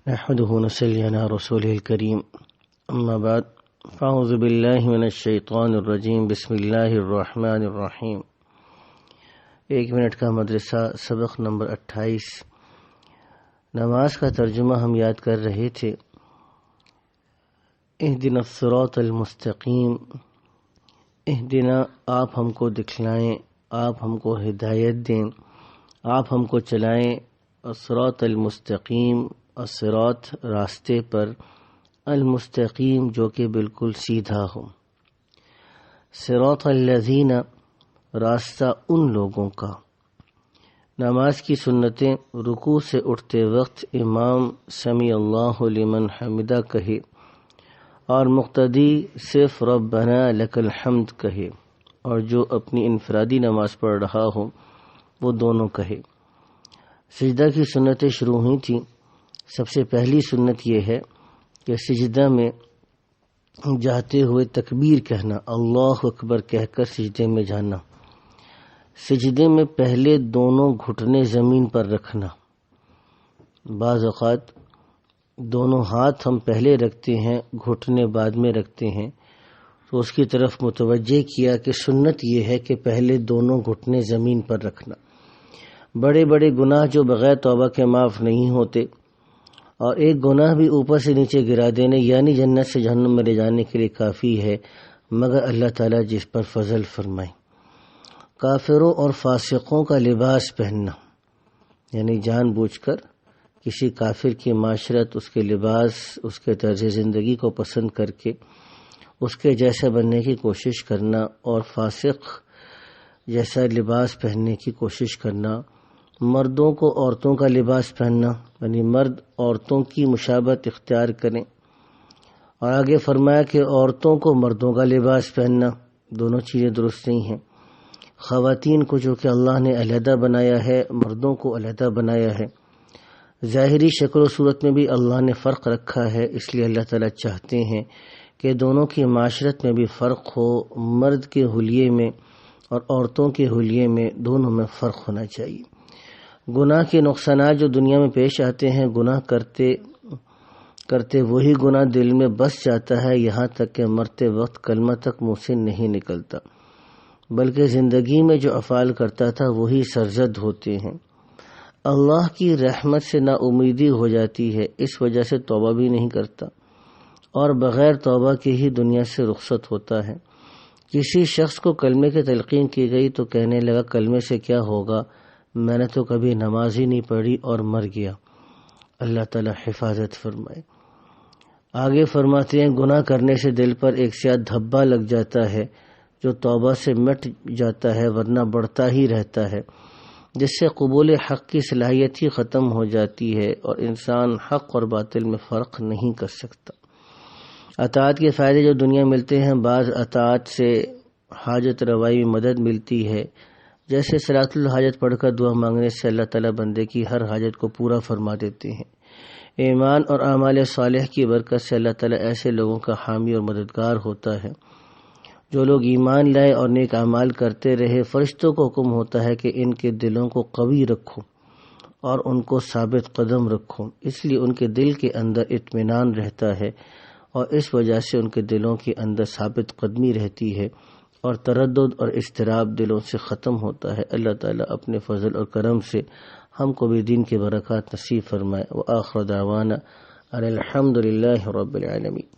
نحمده ونصلي على رسوله الكريم اما بعد فاعوذ باللہ من الشیطان الرجیم بسم اللہ الرحمن الرحیم۔ 1 منٹ کا مدرسہ، سبق نمبر 28۔ نماز کا ترجمہ ہم یاد کر رہے تھے۔ اہدنا الصراط المستقیم، اہدنا، آپ ہم کو دکھلائیں، آپ ہم کو ہدایت دیں، آپ ہم کو چلائیں، الصراط المستقیم، الصراط راستے پر، المستقیم جو کہ بالکل سیدھا ہو، صراط الذین راستہ ان لوگوں کا۔ نماز کی سنتیں: رکوع سے اٹھتے وقت امام سمیع اللہ لمن حمدہ کہے اور مقتدی صرف ربنا لک الحمد کہے، اور جو اپنی انفرادی نماز پڑھ رہا ہو وہ دونوں کہے۔ سجدہ کی سنتیں شروع ہوئی تھیں۔ سب سے پہلی سنت یہ ہے کہ سجدہ میں جاتے ہوئے تکبیر کہنا، اللہ اکبر کہہ کر سجدے میں جانا۔ سجدے میں پہلے دونوں گھٹنے زمین پر رکھنا۔ بعض اوقات دونوں ہاتھ ہم پہلے رکھتے ہیں، گھٹنے بعد میں رکھتے ہیں، تو اس کی طرف متوجہ کیا کہ سنت یہ ہے کہ پہلے دونوں گھٹنے زمین پر رکھنا۔ بڑے بڑے گناہ جو بغیر توبہ کے معاف نہیں ہوتے، اور ایک گناہ بھی اوپر سے نیچے گرا دینے یعنی جنت سے جہنم میں لے جانے کے لیے کافی ہے، مگر اللہ تعالیٰ جس پر فضل فرمائے۔ کافروں اور فاسقوں کا لباس پہننا، یعنی جان بوجھ کر کسی کافر کی معاشرت، اس کے لباس، اس کے طرز زندگی کو پسند کر کے اس کے جیسا بننے کی کوشش کرنا، اور فاسق جیسا لباس پہننے کی کوشش کرنا۔ مردوں کو عورتوں کا لباس پہننا، یعنی مرد عورتوں کی مشابہت اختیار کریں، اور آگے فرمایا کہ عورتوں کو مردوں کا لباس پہننا، دونوں چیزیں درست نہیں ہیں۔ خواتین کو جو کہ اللہ نے علیحدہ بنایا ہے، مردوں کو علیحدہ بنایا ہے۔ ظاہری شکل و صورت میں بھی اللہ نے فرق رکھا ہے، اس لیے اللہ تعالیٰ چاہتے ہیں کہ دونوں کی معاشرت میں بھی فرق ہو، مرد کے حلیے میں اور عورتوں کے حلیے میں، دونوں میں فرق ہونا چاہیے۔ گناہ کے نقصانات جو دنیا میں پیش آتے ہیں، گناہ کرتے کرتے وہی گناہ دل میں بس جاتا ہے، یہاں تک کہ مرتے وقت کلمہ تک منہ سے نہیں نکلتا، بلکہ زندگی میں جو افعال کرتا تھا وہی سرزد ہوتے ہیں۔ اللہ کی رحمت سے نا امیدی ہو جاتی ہے، اس وجہ سے توبہ بھی نہیں کرتا، اور بغیر توبہ کے ہی دنیا سے رخصت ہوتا ہے۔ کسی شخص کو کلمے کی تلقین کی گئی تو کہنے لگا کلمے سے کیا ہوگا، میں نے تو کبھی نماز ہی نہیں پڑھی، اور مر گیا۔ اللہ تعالی حفاظت فرمائے۔ آگے فرماتے ہیں گناہ کرنے سے دل پر ایک سیاہ دھبا لگ جاتا ہے جو توبہ سے مٹ جاتا ہے، ورنہ بڑھتا ہی رہتا ہے، جس سے قبول حق کی صلاحیت ہی ختم ہو جاتی ہے، اور انسان حق اور باطل میں فرق نہیں کر سکتا۔ اطاعت کے فائدے جو دنیا ملتے ہیں، بعض اطاعت سے حاجت روائی میں مدد ملتی ہے، جیسے صلاۃ الحاجت پڑھ کر دعا مانگنے سے اللہ تعالیٰ بندے کی ہر حاجت کو پورا فرما دیتے ہیں۔ ایمان اور اعمال صالح کی برکت سے اللہ تعالیٰ ایسے لوگوں کا حامی اور مددگار ہوتا ہے جو لوگ ایمان لائے اور نیک اعمال کرتے رہے۔ فرشتوں کو حکم ہوتا ہے کہ ان کے دلوں کو قوی رکھو اور ان کو ثابت قدم رکھو، اس لیے ان کے دل کے اندر اطمینان رہتا ہے، اور اس وجہ سے ان کے دلوں کے اندر ثابت قدمی رہتی ہے، اور تردد اور اضطراب دلوں سے ختم ہوتا ہے۔ اللہ تعالیٰ اپنے فضل اور کرم سے ہم کو بھی دین کے برکات نصیب فرمائے۔ وآخر دعوانا ان الحمد للہ رب العالمین۔